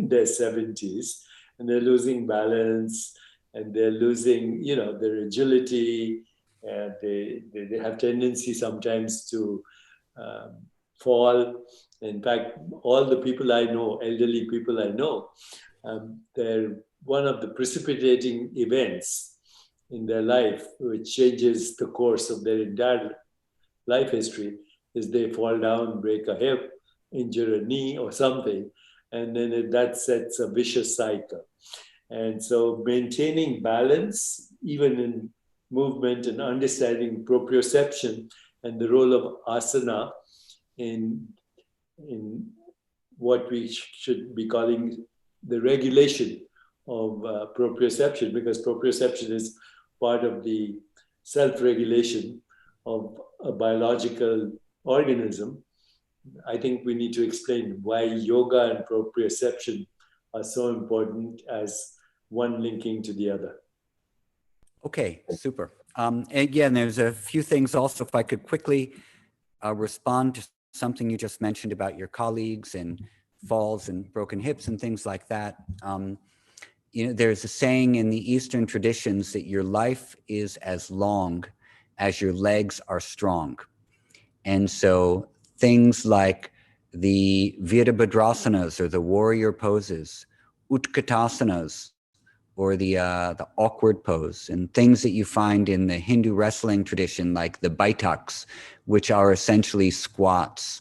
in their 70s, and they're losing balance, and they're losing, their agility, and they have tendency sometimes to fall. In fact, all the people I know, elderly people I know, they're one of the precipitating events in their life, which changes the course of their entire life history, is they fall down, break a hip, injure a knee or something, and then that sets a vicious cycle. And so maintaining balance, even in movement, and understanding proprioception and the role of asana in what we should be calling the regulation of proprioception, because proprioception is part of the self-regulation of a biological organism. I think we need to explain why yoga and proprioception are so important as one linking to the other. Okay, super. Again, there's a few things also, if I could quickly respond to something you just mentioned about your colleagues and falls and broken hips and things like that. There's a saying in the Eastern traditions that your life is as long as your legs are strong. And so things like the Virabhadrasanas, or the warrior poses, Utkatasanas, or the awkward pose, and things that you find in the Hindu wrestling tradition, like the baitaks, which are essentially squats,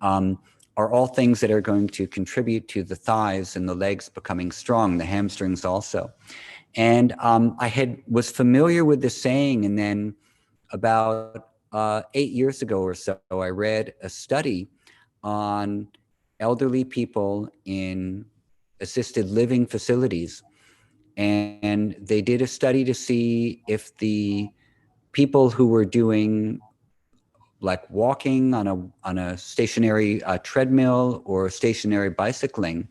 are all things that are going to contribute to the thighs and the legs becoming strong, the hamstrings also. And I was familiar with the saying, and then about 8 years ago or so, I read a study on elderly people in assisted living facilities. And they did a study to see if the people who were doing like walking on a stationary treadmill or stationary bicycling,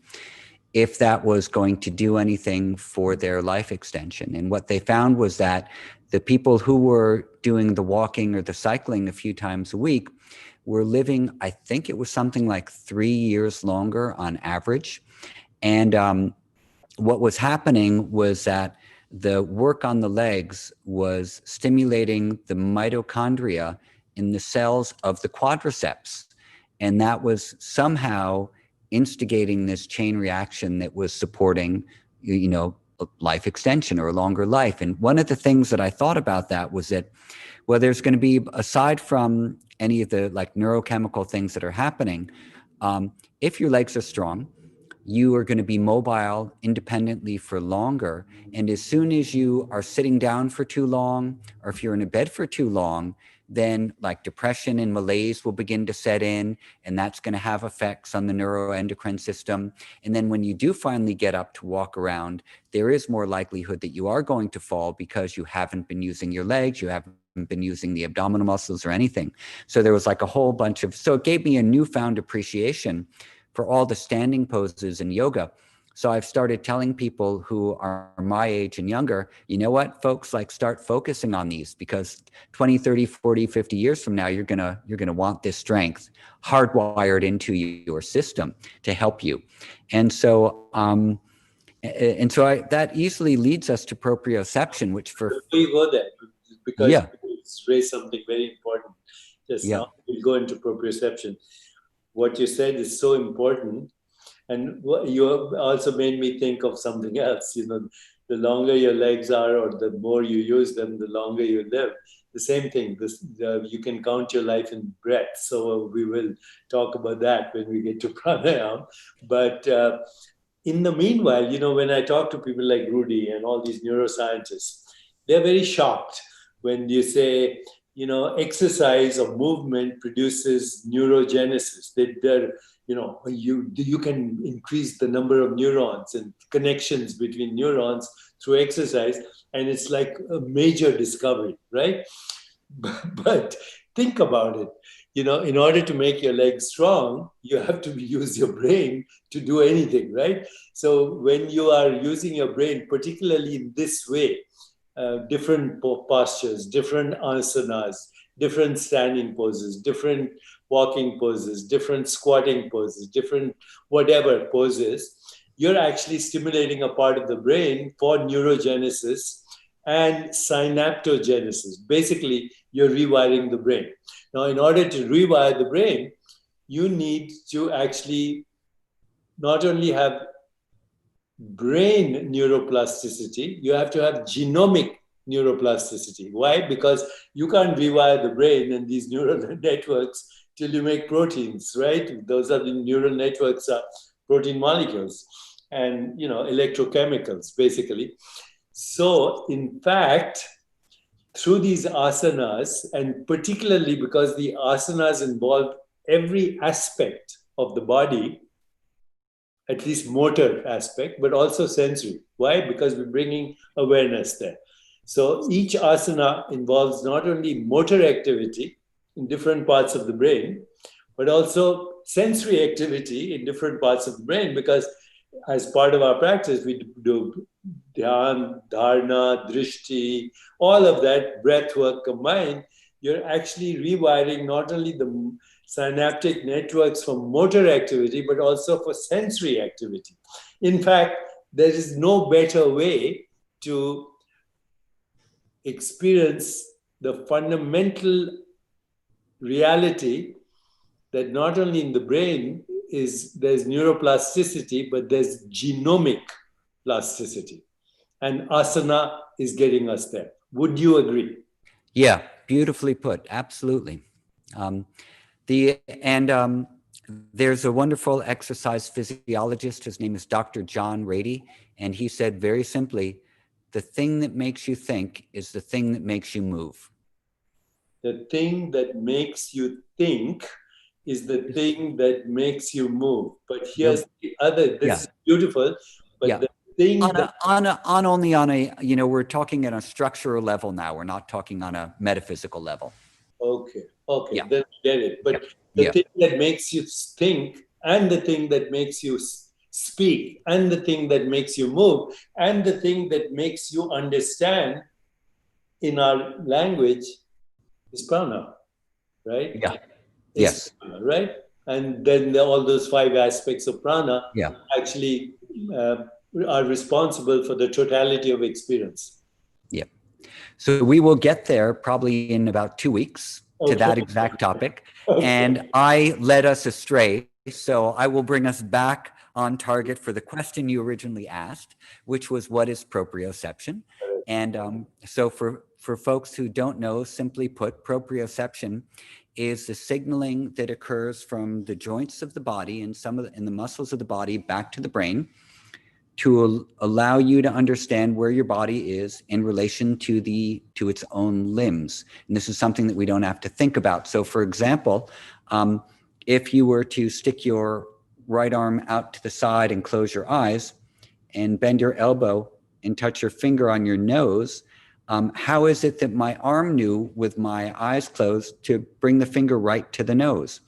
if that was going to do anything for their life extension. And what they found was that the people who were doing the walking or the cycling a few times a week were living, I think it was something like 3 years longer on average. And what was happening was that the work on the legs was stimulating the mitochondria in the cells of the quadriceps. And that was somehow instigating this chain reaction that was supporting, life extension or a longer life. And one of the things that I thought about that was that, well, there's going to be, aside from any of the like neurochemical things that are happening, if your legs are strong, you are going to be mobile independently for longer. And as soon as you are sitting down for too long, or if you're in a bed for too long, then like depression and malaise will begin to set in, and that's going to have effects on the neuroendocrine system. And then when you do finally get up to walk around, there is more likelihood that you are going to fall because you haven't been using your legs, you haven't been using the abdominal muscles or anything. So there was like a whole bunch of, so it gave me a newfound appreciation for all the standing poses in yoga. So I've started telling people who are my age and younger, you know what, folks, like start focusing on these, because 20, 30, 40, 50 years from now, you're gonna want this strength hardwired into your system to help you. And so that easily leads us to proprioception, which for— Before you go there, because it's raised something very important just now, we'll go into proprioception. What you said is so important. And you also made me think of something else. The longer your legs are, or the more you use them, the longer you live. The same thing, you can count your life in breath. So we will talk about that when we get to pranayama. But in the meanwhile, when I talk to people like Rudy and all these neuroscientists, they're very shocked when you say, exercise or movement produces neurogenesis. You can increase the number of neurons and connections between neurons through exercise, and it's like a major discovery, right? But think about it. In order to make your legs strong, you have to use your brain to do anything, right? So when you are using your brain, particularly in this way, different postures, different asanas, different standing poses, different walking poses, different squatting poses, different whatever poses, you're actually stimulating a part of the brain for neurogenesis and synaptogenesis. Basically, you're rewiring the brain. Now, in order to rewire the brain, you need to actually not only have brain neuroplasticity, you have to have genomic neuroplasticity. Why? Because you can't rewire the brain and these neural networks till you make proteins, right? Those are the neural networks, are protein molecules and electrochemicals, basically. So, in fact, through these asanas, and particularly because the asanas involve every aspect of the body, at least motor aspect, but also sensory. Why? Because we're bringing awareness there. So each asana involves not only motor activity in different parts of the brain, but also sensory activity in different parts of the brain, because as part of our practice, we do dhyan, dharana, drishti, all of that breath work combined. You're actually rewiring not only the synaptic networks for motor activity, but also for sensory activity. In fact, there is no better way to experience the fundamental reality that not only in the brain there's neuroplasticity, but there's genomic plasticity. And asana is getting us there. Would you agree? Yeah, beautifully put. Absolutely. There's a wonderful exercise physiologist. His name is Dr. John Rady. And he said very simply, the thing that makes you think is the thing that makes you move. The thing that makes you think is the thing that makes you move. But here's the other, this is beautiful, but the thing we're talking on a structural level now. We're not talking on a metaphysical level. Okay, then get it. But the thing that makes you think, and the thing that makes you speak, and the thing that makes you move, and the thing that makes you understand in our language is prana, right? Yeah. It's prana, right? And then all those 5 aspects of prana actually are responsible for the totality of experience. Yeah. So we will get there probably in about 2 weeks to that exact topic. And I led us astray. So I will bring us back on target for the question you originally asked, which was, what is proprioception? And so for folks who don't know, simply put, proprioception is the signaling that occurs from the joints of the body and in the muscles of the body back to the brain to allow you to understand where your body is in relation to its own limbs. And this is something that we don't have to think about. So for example, if you were to stick your right arm out to the side and close your eyes and bend your elbow and touch your finger on your nose, how is it that my arm knew with my eyes closed to bring the finger right to the nose?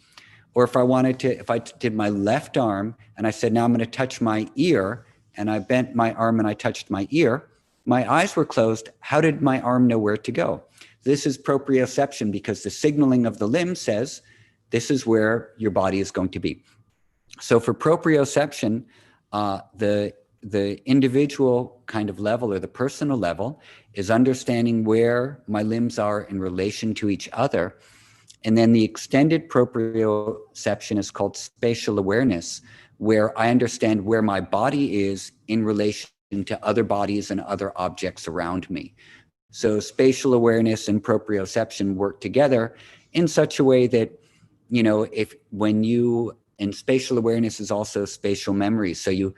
Or if I did my left arm and I said, now I'm going to touch my ear, and I bent my arm and I touched my ear, my eyes were closed. How did my arm know where to go? This is proprioception, because the signaling of the limb says this is where your body is going to be. So for proprioception, the individual kind of level, or the personal level, is understanding where my limbs are in relation to each other. And then the extended proprioception is called spatial awareness, where I understand where my body is in relation to other bodies and other objects around me. So spatial awareness and proprioception work together in such a way that, and spatial awareness is also spatial memory. So you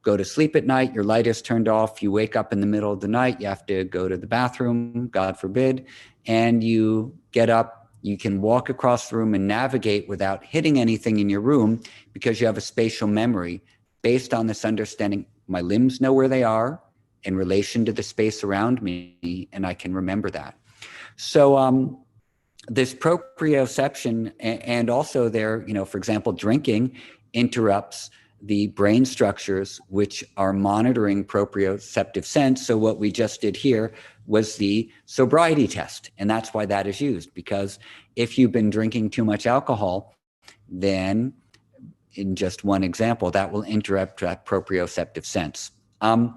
go to sleep at night, your light is turned off, you wake up in the middle of the night, you have to go to the bathroom, God forbid, and you get up. You can walk across the room and navigate without hitting anything in your room, because you have a spatial memory based on this understanding. My limbs know where they are in relation to the space around me, and I can remember that. So this proprioception, and also for example, drinking interrupts the brain structures which are monitoring proprioceptive sense. So what we just did here was the sobriety test. And that's why that is used, because if you've been drinking too much alcohol, then in just one example, that will interrupt that proprioceptive sense. The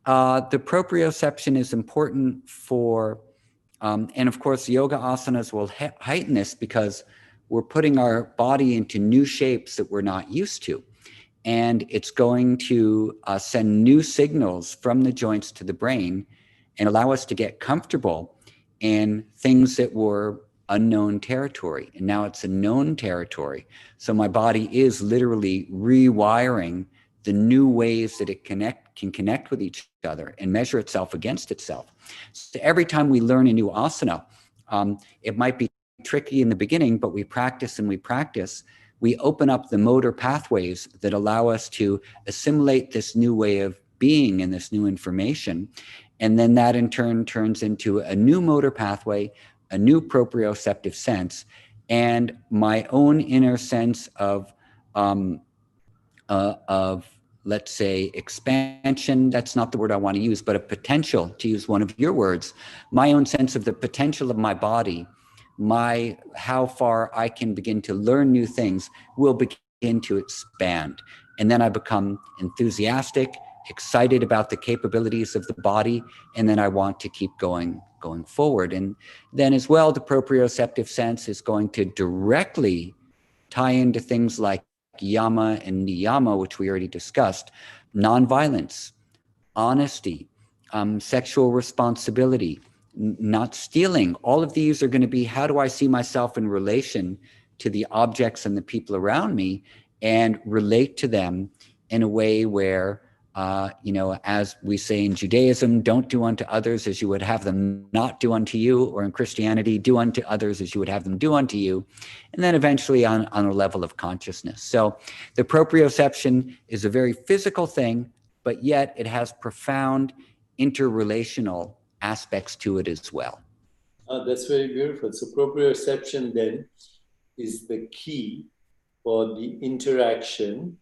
proprioception is important for, and of course, yoga asanas will heighten this because we're putting our body into new shapes that we're not used to. And it's going to send new signals from the joints to the brain and allow us to get comfortable in things that were unknown territory. And now it's a known territory. So my body is literally rewiring the new ways that it can connect with each other and measure itself against itself. So every time we learn a new asana, it might be tricky in the beginning, but we practice and we practice. We open up the motor pathways that allow us to assimilate this new way of being and this new information. And then that in turn turns into a new motor pathway, a new proprioceptive sense, and my own inner sense of let's say expansion. That's not the word I want to use, but a potential, to use one of your words, my own sense of the potential of my body, how far I can begin to learn new things will begin to expand. And then I become enthusiastic, excited about the capabilities of the body, and then I want to keep going forward. And then as well, the proprioceptive sense is going to directly tie into things like yama and niyama, which we already discussed, nonviolence, honesty, sexual responsibility, not stealing. All of these are going to be, how do I see myself in relation to the objects and the people around me and relate to them in a way where, as we say in Judaism, don't do unto others as you would have them not do unto you, or in Christianity, do unto others as you would have them do unto you, and then eventually on a level of consciousness. So the proprioception is a very physical thing, but yet it has profound interrelational aspects to it as well. That's very beautiful. So proprioception then is the key for the interaction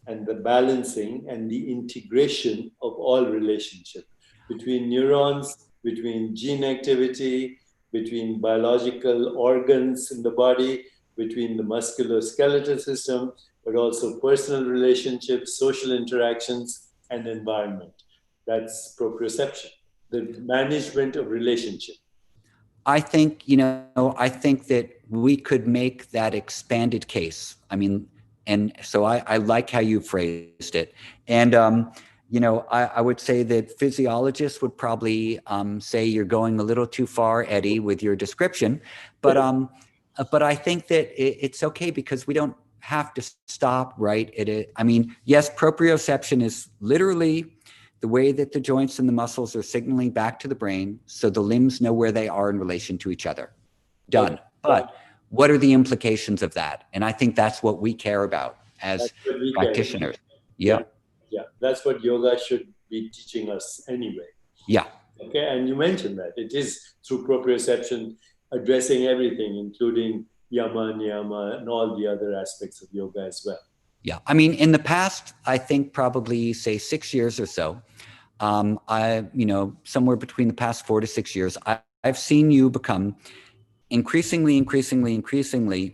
and the balancing and the integration of all relationships between neurons, between gene activity, between biological organs in the body, between the musculoskeletal system, but also personal relationships, social interactions, and environment. That's proprioception, the management of relationship. I think that we could make that expanded case. I mean, and so I like how you phrased it. And, I would say that physiologists would probably say you're going a little too far, Eddie, with your description. But I think that it's okay because we don't have to stop right at it. I mean, yes, proprioception is literally the way that the joints and the muscles are signaling back to the brain so the limbs know where they are in relation to each other. Done. But what are the implications of that? And I think that's what we care about as practitioners. Yeah. That's what yoga should be teaching us anyway. Yeah. Okay, and you mentioned that it is through proprioception addressing everything, including yama, niyama, and all the other aspects of yoga as well. Yeah. I mean, in the past, I think probably say 6 years or so, somewhere between the past 4 to 6 years, I've seen you become increasingly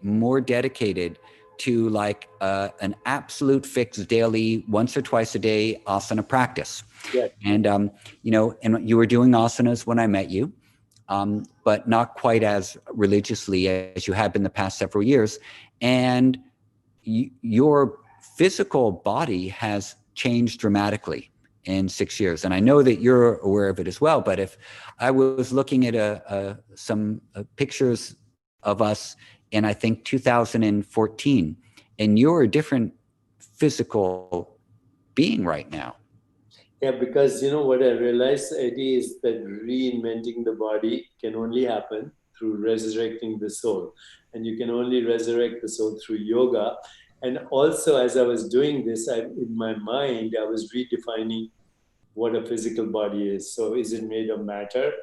more dedicated to like an absolute fixed daily, once or twice a day asana practice. Yeah. And, and you were doing asanas when I met you, but not quite as religiously as you had been the past several years. And your physical body has changed dramatically in 6 years. And I know that you're aware of it as well. But if I was looking at some pictures of us in, I think, 2014, and you're a different physical being right now. Yeah, because what I realized, Eddie, is that reinventing the body can only happen through resurrecting the soul. And you can only resurrect the soul through yoga. And also, as I was doing this, in my mind, I was redefining what a physical body is. So is it made of matter?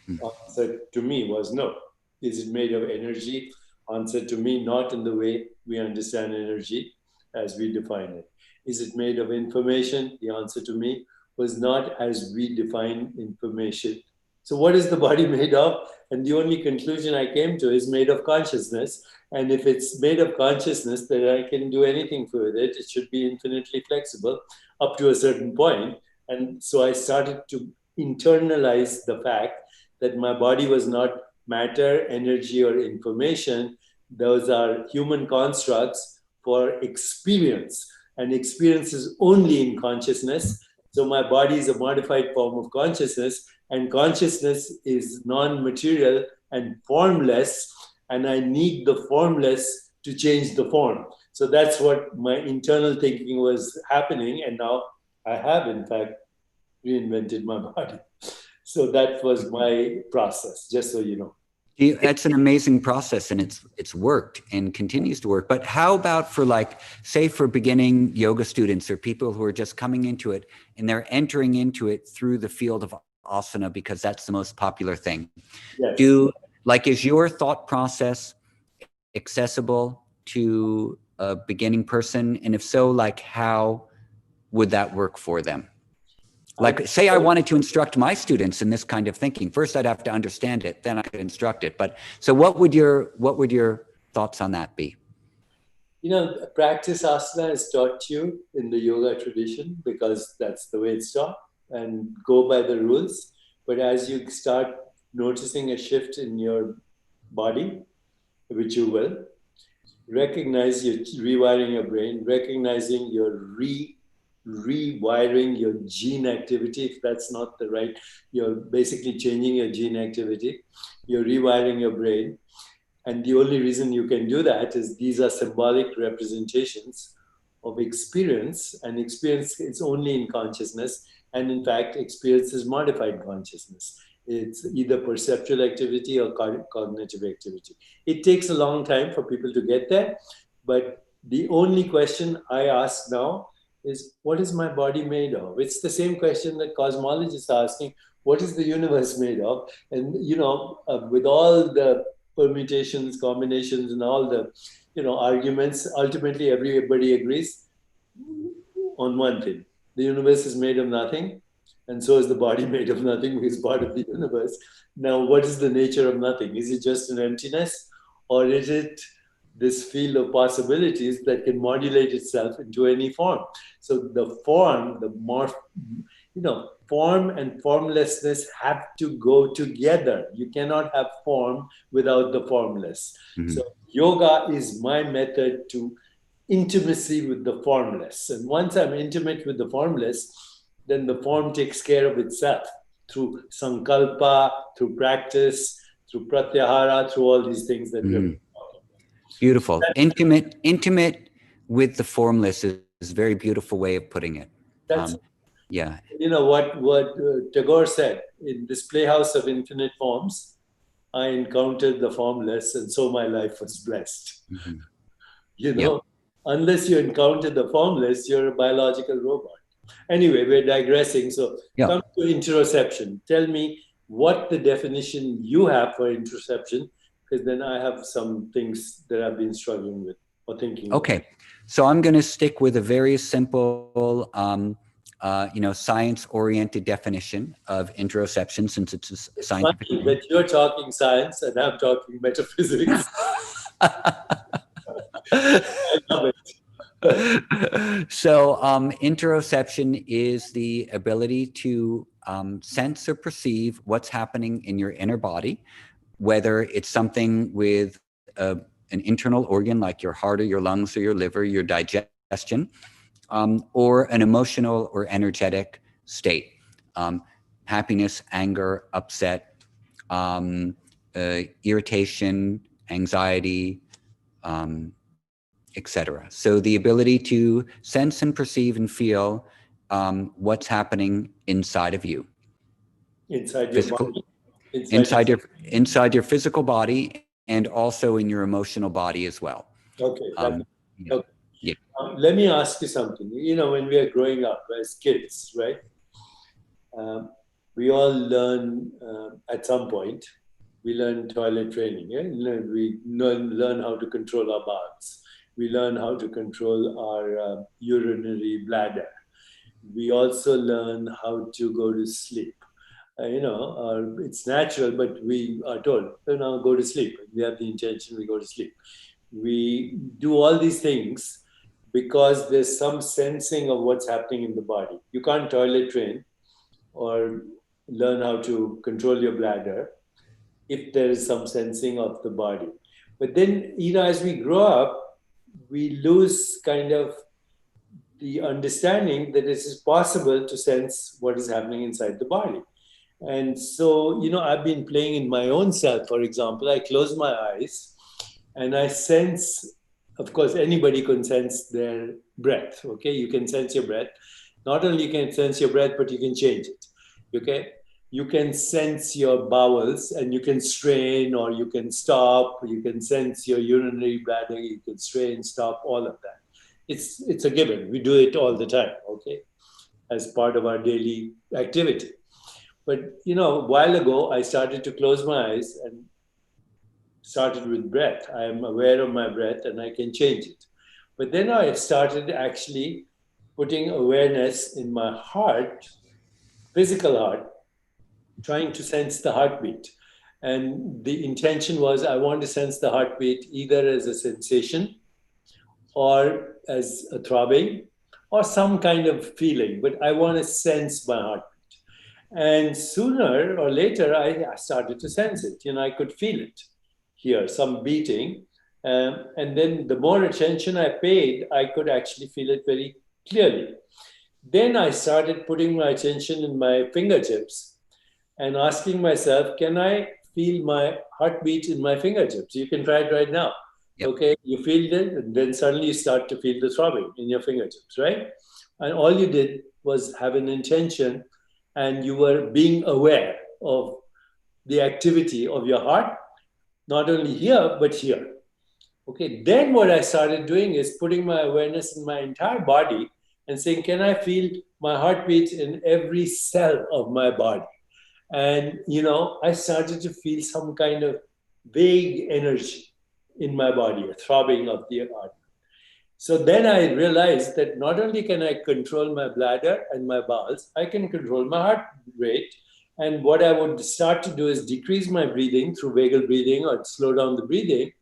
Answer to me was no. Is it made of energy? Answer to me, not in the way we understand energy as we define it. Is it made of information? The answer to me was not as we define information So what is the body made of? And the only conclusion I came to is made of consciousness. And if it's made of consciousness, then I can do anything with it. It should be infinitely flexible up to a certain point. And so I started to internalize the fact that my body was not matter, energy, or information. Those are human constructs for experience. And experience is only in consciousness. So my body is a modified form of consciousness, and consciousness is non-material and formless, and I need the formless to change the form. So that's what my internal thinking was happening, and now I have, in fact, reinvented my body. So that was my process, just so you know. That's an amazing process, and it's worked and continues to work. But how about for, like, say for beginning yoga students or people who are just coming into it and they're entering into it through the field of asana because that's the most popular thing? Yes. Is your thought process accessible to a beginning person? And if so, like, how would that work for them? Like, say I wanted to instruct my students in this kind of thinking. First, I'd have to understand it, then I could instruct it. But so what would your thoughts on that be? You know, practice asana is taught you in the yoga tradition because that's the way it's taught, and go by the rules. But as you start noticing a shift in your body, which you will, recognize you're rewiring your brain, recognizing you're rewiring your gene activity. If that's not the right, you're basically changing your gene activity. You're rewiring your brain. And the only reason you can do that is these are symbolic representations of experience, and experience is only in consciousness. And in fact, experience is modified consciousness. It's either perceptual activity or cognitive activity. It takes a long time for people to get there, but the only question I ask now is, what is my body made of? It's the same question that cosmologists are asking, what is the universe made of? And, with all the permutations, combinations, and all the, arguments, ultimately everybody agrees on one thing. The universe is made of nothing, and so is the body made of nothing, which is part of the universe. Now, what is the nature of nothing? Is it just an emptiness, or is it this field of possibilities that can modulate itself into any form? So the form, form and formlessness have to go together. You cannot have form without the formless. Mm-hmm. So yoga is my method to intimacy with the formless. And once I'm intimate with the formless, then the form takes care of itself through sankalpa, through practice, through pratyahara, through all these things that we're talking about. Beautiful. Intimate with the formless is a very beautiful way of putting it. Yeah. You know what Tagore said, in this playhouse of infinite forms, I encountered the formless, and so my life was blessed. Mm-hmm. Unless you encounter the formless, you're a biological robot. Anyway, we're digressing. So come to interoception. Tell me what the definition you have for interoception, because then I have some things that I've been struggling with or thinking. Okay. So I'm going to stick with a very simple, science-oriented definition of interoception, since it's a scientific. Funny that you're talking science and I'm talking metaphysics. I love it. So interoception is the ability to sense or perceive what's happening in your inner body, whether it's something with an internal organ like your heart or your lungs or your liver, your digestion, or an emotional or energetic state, happiness, anger, upset, irritation, anxiety, etc. So the ability to sense and perceive and feel what's happening inside of you, inside your body, inside your physical body, and also in your emotional body as well. Okay. Okay. Yeah. Let me ask you something. When we are growing up as kids, right? We all learn at some point. We learn toilet training. Yeah? We learn how to control our bowels. We learn how to control our urinary bladder. We also learn how to go to sleep. it's natural, but we are told, go to sleep. We have the intention, we go to sleep. We do all these things because there's some sensing of what's happening in the body. You can't toilet train or learn how to control your bladder if there is some sensing of the body. But then, as we grow up, we lose kind of the understanding that it is possible to sense what is happening inside the body. And so, I've been playing in my own self. For example, I close my eyes and I sense, of course, anybody can sense their breath. Okay, you can sense your breath. Not only you can sense your breath, but you can change it. Okay, you can sense your bowels and you can strain or you can stop. You can sense your urinary bladder. You can strain, stop, all of that. It's a given. We do it all the time. Okay, as part of our daily activity. But a while ago, I started to close my eyes and started with breath. I am aware of my breath and I can change it. But then I started actually putting awareness in my heart, physical heart, trying to sense the heartbeat. And the intention was I want to sense the heartbeat either as a sensation or as a throbbing or some kind of feeling, but I want to sense my heartbeat. And sooner or later, I started to sense it. I could feel it here, some beating. And then the more attention I paid, I could actually feel it very clearly. Then I started putting my attention in my fingertips and asking myself, can I feel my heartbeat in my fingertips? You can try it right now. Yep. Okay, you feel it, and then suddenly you start to feel the throbbing in your fingertips, right? And all you did was have an intention and you were being aware of the activity of your heart, not only here, but here. Okay, then what I started doing is putting my awareness in my entire body and saying, can I feel my heartbeat in every cell of my body? And, I started to feel some kind of vague energy in my body, a throbbing of the heart. So then I realized that not only can I control my bladder and my bowels, I can control my heart rate. And what I would start to do is decrease my breathing through vagal breathing or slow down the breathing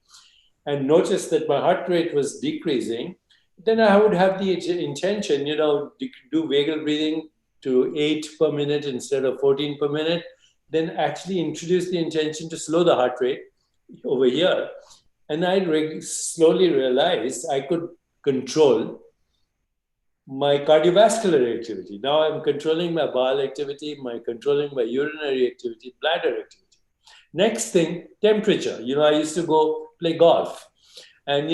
and notice that my heart rate was decreasing. Then I would have the intention, do vagal breathing to 8 per minute instead of 14 per minute. Then actually introduce the intention to slow the heart rate over here. And I slowly realized I could control my cardiovascular activity. Now I'm controlling my bowel activity, controlling my urinary activity, bladder activity. Next thing, temperature. I used to go play golf. And,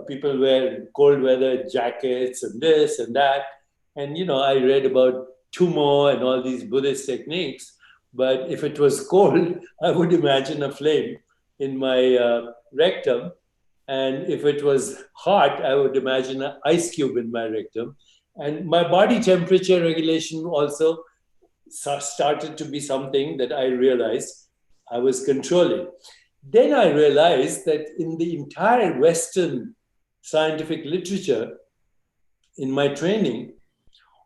people wear cold weather jackets and this and that. And, I read about Tumo and all these Buddhist techniques. But if it was cold, I would imagine a flame in my rectum. And if it was hot, I would imagine an ice cube in my rectum. And my body temperature regulation also started to be something that I realized I was controlling. Then I realized that in the entire Western scientific literature, in my training,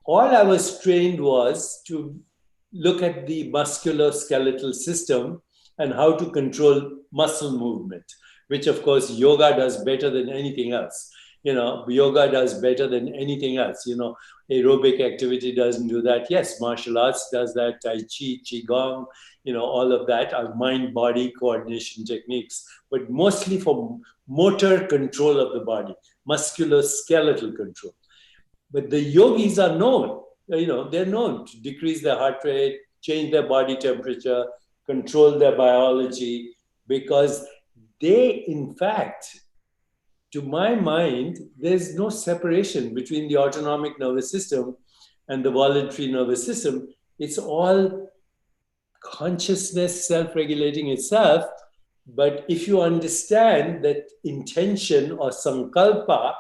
all I was trained was to look at the musculoskeletal system and how to control muscle movement, which of course yoga does better than anything else. Yoga does better than anything else. Aerobic activity doesn't do that. Yes, martial arts does that, Tai Chi, Qigong, all of that are mind-body coordination techniques, but mostly for motor control of the body, musculoskeletal control. But the yogis are known, they're known to decrease their heart rate, change their body temperature, control their biology, because they, in fact, to my mind, there's no separation between the autonomic nervous system and the voluntary nervous system. It's all consciousness self-regulating itself. But if you understand that intention or sankalpa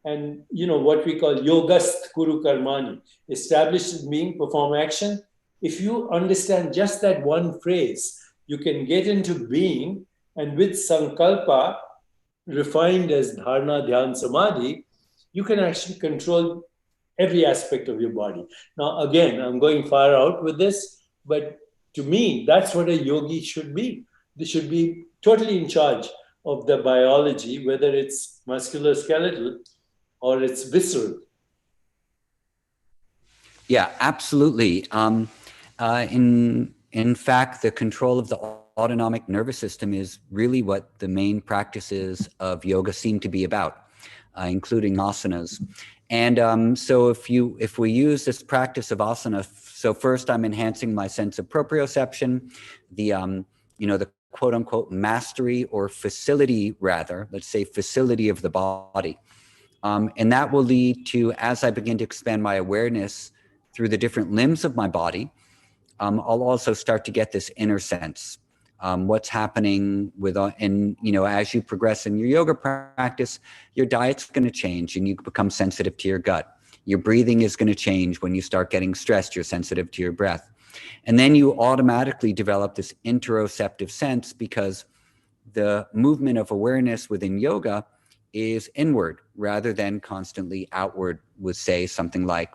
and what we call yogast kuru karmani, established in being, perform action, if you understand just that one phrase, you can get into being, and with sankalpa, refined as dharana, dhyan, samadhi, you can actually control every aspect of your body. Now, again, I'm going far out with this, but to me, that's what a yogi should be. They should be totally in charge of the biology, whether it's musculoskeletal or it's visceral. Yeah, absolutely. In fact, the control of the autonomic nervous system is really what the main practices of yoga seem to be about, including asanas. And so if we use this practice of asana, so first I'm enhancing my sense of proprioception, the the quote unquote mastery or facility, rather, let's say facility of the body. And that will lead to, as I begin to expand my awareness through the different limbs of my body, I'll also start to get this inner sense. What's happening with, and as you progress in your yoga practice, your diet's going to change and you become sensitive to your gut. Your breathing is going to change. When you start getting stressed, you're sensitive to your breath. And then you automatically develop this interoceptive sense, because the movement of awareness within yoga is inward rather than constantly outward, would say something like,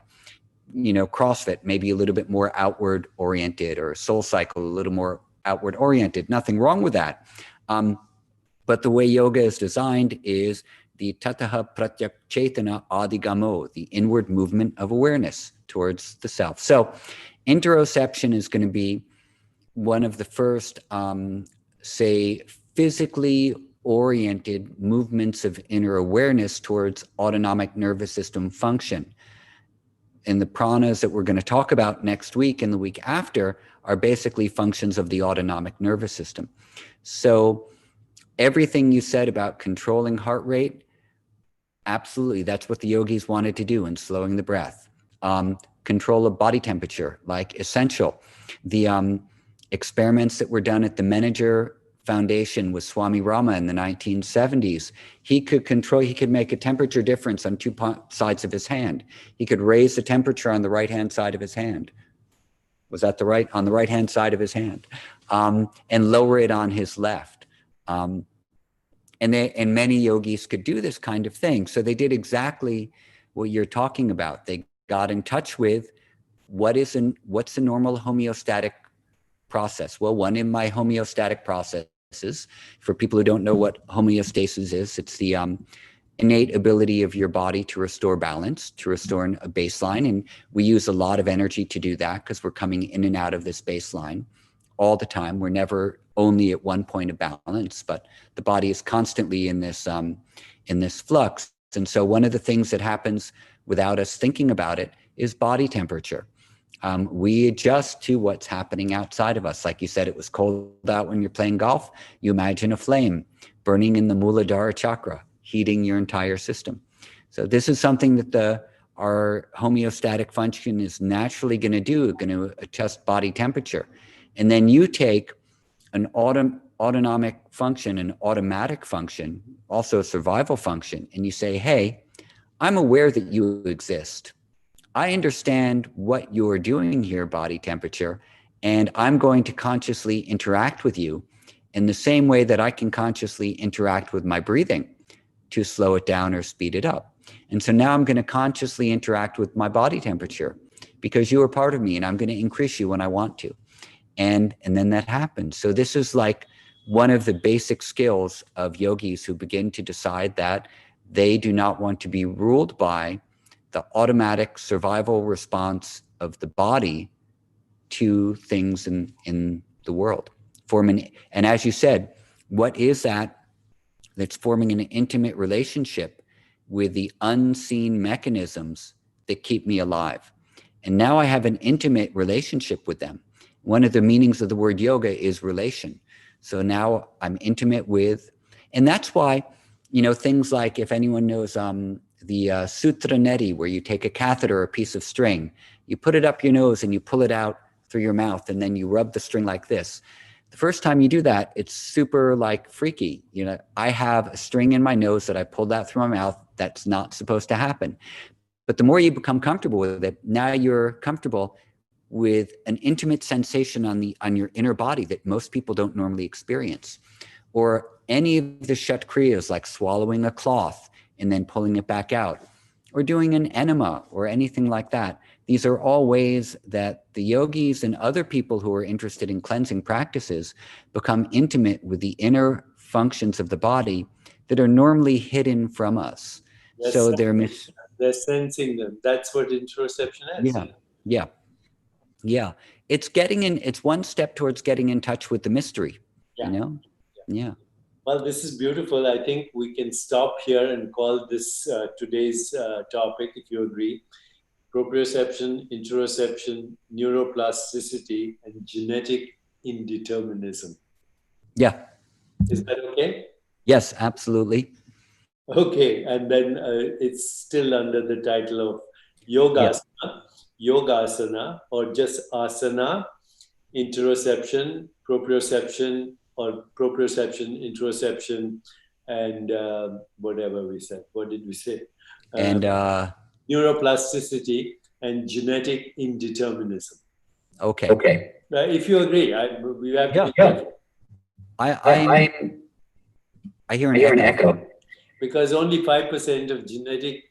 CrossFit, maybe a little bit more outward oriented, or Soul Cycle, a little more outward oriented. Nothing wrong with that. But the way yoga is designed is the tataha pratyak chetana adigamo, the inward movement of awareness towards the self. So interoception is going to be one of the first, say, physically oriented movements of inner awareness towards autonomic nervous system function. And the pranas that we're going to talk about next week and the week after are basically functions of the autonomic nervous system. So everything you said about controlling heart rate, absolutely, that's what the yogis wanted to do in slowing the breath. Control of body temperature, like essential. The experiments that were done at the Menninger Foundation with Swami Rama in the 1970s, he could make a temperature difference on two sides of his hand. He could raise the temperature on the right-hand side of his hand. Was that on the right-hand side of his hand, and lower it on his left. And many yogis could do this kind of thing. So they did exactly what you're talking about. They got in touch with what's the normal homeostatic process. Well, one of my homeostatic processes, for people who don't know what homeostasis is, it's the innate ability of your body to restore balance, to restore a baseline. And we use a lot of energy to do that because we're coming in and out of this baseline all the time. We're never only at one point of balance, but the body is constantly in this flux. And so one of the things that happens without us thinking about it is body temperature. We adjust to what's happening outside of us. Like you said, it was cold out when you're playing golf. You imagine a flame burning in the Muladhara chakra, heating your entire system. So this is something that our homeostatic function is naturally going to do, going to adjust body temperature. And then you take an autonomic function, an automatic function, also a survival function, and you say, hey, I'm aware that you exist. I understand what you're doing here, body temperature, and I'm going to consciously interact with you in the same way that I can consciously interact with my breathing to slow it down or speed it up. And so now I'm going to consciously interact with my body temperature because you are part of me, and I'm going to increase you when I want to. And then that happens. So this is like one of the basic skills of yogis who begin to decide that they do not want to be ruled by the automatic survival response of the body to things in the world. And as you said, what is that? That's forming an intimate relationship with the unseen mechanisms that keep me alive. And now I have an intimate relationship with them. One of the meanings of the word yoga is relation. So now I'm intimate with, and that's why, things like, if anyone knows the sutra neti, where you take a catheter or a piece of string, you put it up your nose and you pull it out through your mouth, and then you rub the string like this. The first time you do that, it's super freaky. I have a string in my nose that I pulled out through my mouth. That's not supposed to happen. But the more you become comfortable with it, now you're comfortable with an intimate sensation on your inner body that most people don't normally experience. Or any of the shat kriyas, like swallowing a cloth and then pulling it back out, or doing an enema or anything like that. These are all ways that the yogis and other people who are interested in cleansing practices become intimate with the inner functions of the body that are normally hidden from us. They're So they're sensing them. That's what interoception is. yeah, yeah, yeah. It's one step towards getting in touch with the mystery, Yeah. Yeah. Well, this is beautiful. I think we can stop here and call this today's topic, if you agree. Proprioception, interoception, neuroplasticity, and genetic indeterminism. Yeah. Is that okay? Yes, absolutely. Okay, and then it's still under the title of Yeah. yogasana, or just asana, interoception, proprioception, or proprioception, interoception, and whatever we said. What did we say? And Neuroplasticity and genetic indeterminism. okay. Okay. If you agree, we have to be careful. I hear an echo. Because only 5% of genetic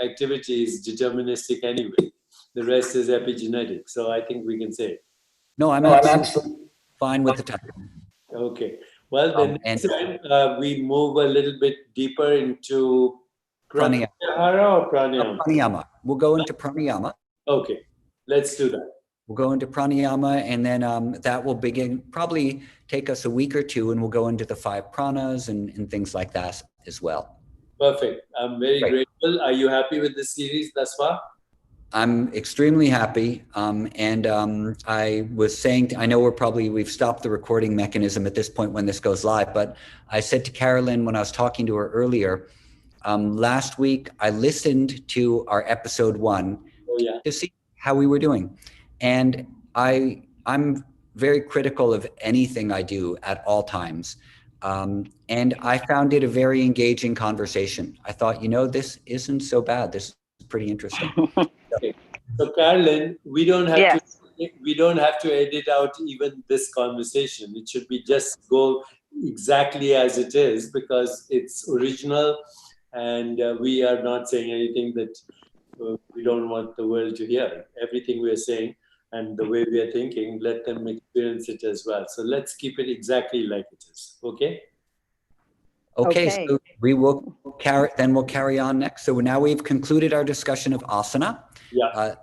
activity is deterministic anyway. The rest is epigenetic. So I think we can say it. No, I'm absolutely fine with the title. Okay. Well, then next time we move a little bit deeper into pratyahara or pranayama? Pranayama. We'll go into pranayama. Okay. Let's do that. We'll go into pranayama, and then that will probably take us a week or two, and we'll go into the 5 pranas and things like that as well. Perfect. I'm very grateful. Are you happy with this series thus far? I'm extremely happy. I was saying, I know we've stopped the recording mechanism at this point when this goes live, but I said to Carolyn when I was talking to her earlier, last week I listened to our episode 1 to see how we were doing. And I'm very critical of anything I do at all times. And I found it a very engaging conversation. I thought, this isn't so bad. This is pretty interesting. Okay. So Carolyn, we don't have to edit out even this conversation. It should be just go exactly as it is, because it's original, and we are not saying anything that we don't want the world to hear. Everything we're saying and the way we are thinking, let them experience it as well. So let's keep it exactly like it is. Okay? Okay, so we'll carry on next. So now we've concluded our discussion of asana. Yeah.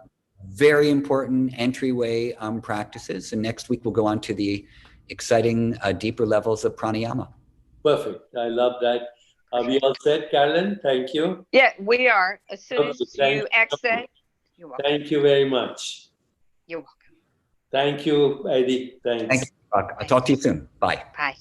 Very important entryway practices. And next week we'll go on to the exciting deeper levels of pranayama. Perfect. I love that. Are we all set, Carolyn? Thank you. Yeah, we are. As soon as you exit, you're welcome. Thank you very much. You're welcome. Thank you, Eddie. Thanks. Thank you. I'll talk to you soon. Bye. Bye.